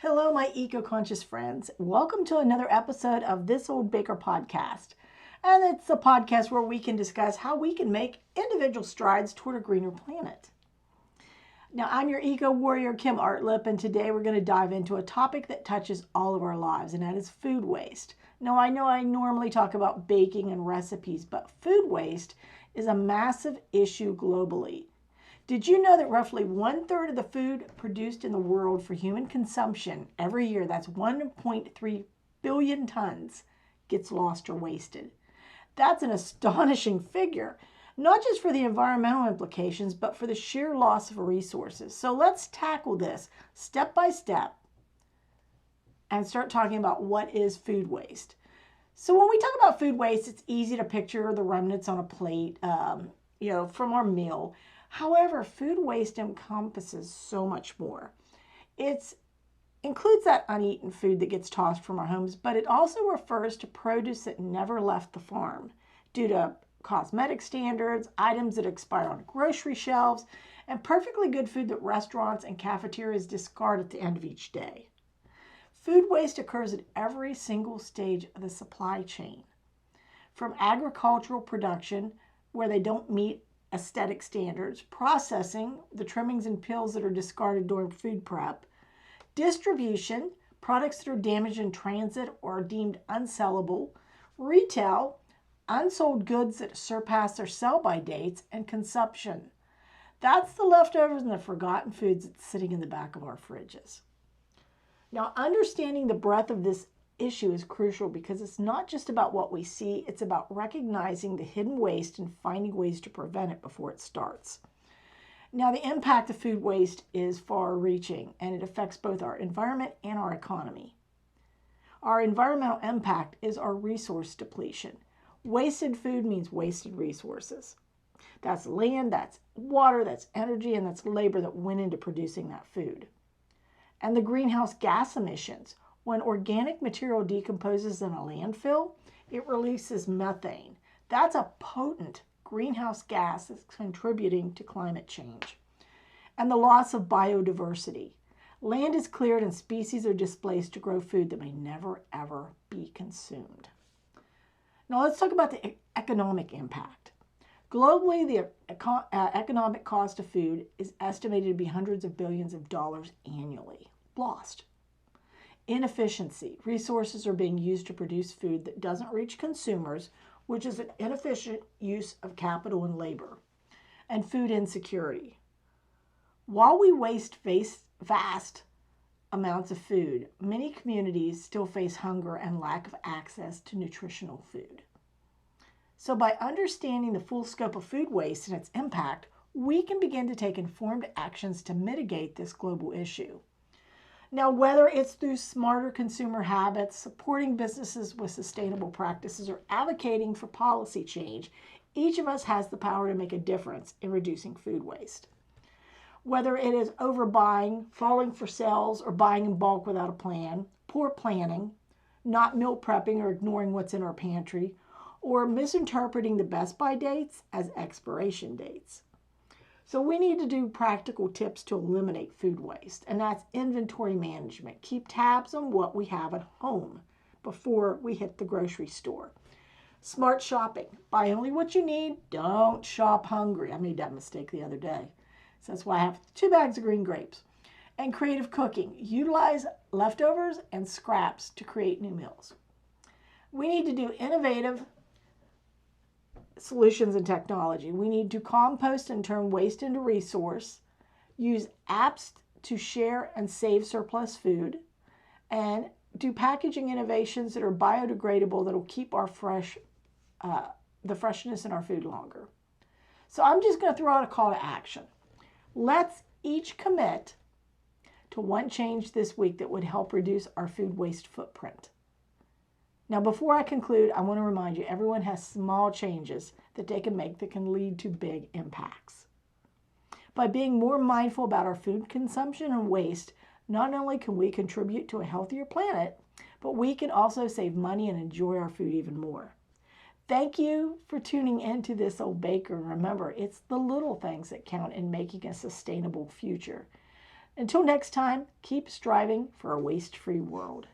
Hello, my eco-conscious friends. Welcome to another episode of This Old Baker podcast. And it's a podcast where we can discuss how we can make individual strides toward a greener planet. Now, I'm your eco warrior, Kim Artlip, and today we're going to dive into a topic that touches all of our lives, and that is food waste. Now, I know I normally talk about baking and recipes, but food waste is a massive issue globally. Did you know that roughly 1/3 of the food produced in the world for human consumption every year, that's 1.3 billion tons, gets lost or wasted? That's an astonishing figure, not just for the environmental implications, but for the sheer loss of resources. So let's tackle this step by step and start talking about what is food waste. So when we talk about food waste, it's easy to picture the remnants on a plate, from our meal. However, food waste encompasses so much more. It includes that uneaten food that gets tossed from our homes, but it also refers to produce that never left the farm due to cosmetic standards, items that expire on grocery shelves, and perfectly good food that restaurants and cafeterias discard at the end of each day. Food waste occurs at every single stage of the supply chain, from agricultural production, where they don't meet aesthetic standards, processing, the trimmings and peels that are discarded during food prep, distribution, products that are damaged in transit or are deemed unsellable, retail, unsold goods that surpass their sell-by dates, and consumption. That's the leftovers and the forgotten foods that's sitting in the back of our fridges. Now, understanding the breadth of this issue is crucial because it's not just about what we see, it's about recognizing the hidden waste and finding ways to prevent it before it starts. Now, the impact of food waste is far-reaching, and it affects both our environment and our economy. Our environmental impact is our resource depletion. Wasted food means wasted resources. That's land, that's water, that's energy, and that's labor that went into producing that food. And the greenhouse gas emissions. When organic material decomposes in a landfill, it releases methane. That's a potent greenhouse gas that's contributing to climate change. And the loss of biodiversity. Land is cleared and species are displaced to grow food that may never, ever be consumed. Now let's talk about the economic impact. Globally, the economic cost of food is estimated to be hundreds of billions of dollars annually lost. Inefficiency. Resources are being used to produce food that doesn't reach consumers, which is an inefficient use of capital and labor. And food insecurity. While we waste vast amounts of food, many communities still face hunger and lack of access to nutritional food. So by understanding the full scope of food waste and its impact, we can begin to take informed actions to mitigate this global issue. Now, whether it's through smarter consumer habits, supporting businesses with sustainable practices, or advocating for policy change, each of us has the power to make a difference in reducing food waste. Whether it is overbuying, falling for sales, or buying in bulk without a plan, poor planning, not meal prepping or ignoring what's in our pantry, or misinterpreting the best by dates as expiration dates. So we need to do practical tips to eliminate food waste, and that's inventory management. Keep tabs on what we have at home before we hit the grocery store. Smart shopping. Buy only what you need. Don't shop hungry. I made that mistake the other day. So that's why I have 2 bags of green grapes. And creative cooking. Utilize leftovers and scraps to create new meals. We need to do innovative solutions and technology. We need to compost and turn waste into resource, use apps to share and save surplus food, and do packaging innovations that are biodegradable that will keep our the freshness in our food longer. So I'm just going to throw out a call to action. Let's each commit to one change this week that would help reduce our food waste footprint. Now, before I conclude, I want to remind you, everyone has small changes that they can make that can lead to big impacts. By being more mindful about our food consumption and waste, not only can we contribute to a healthier planet, but we can also save money and enjoy our food even more. Thank you for tuning into This Old Baker. And remember, it's the little things that count in making a sustainable future. Until next time, keep striving for a waste-free world.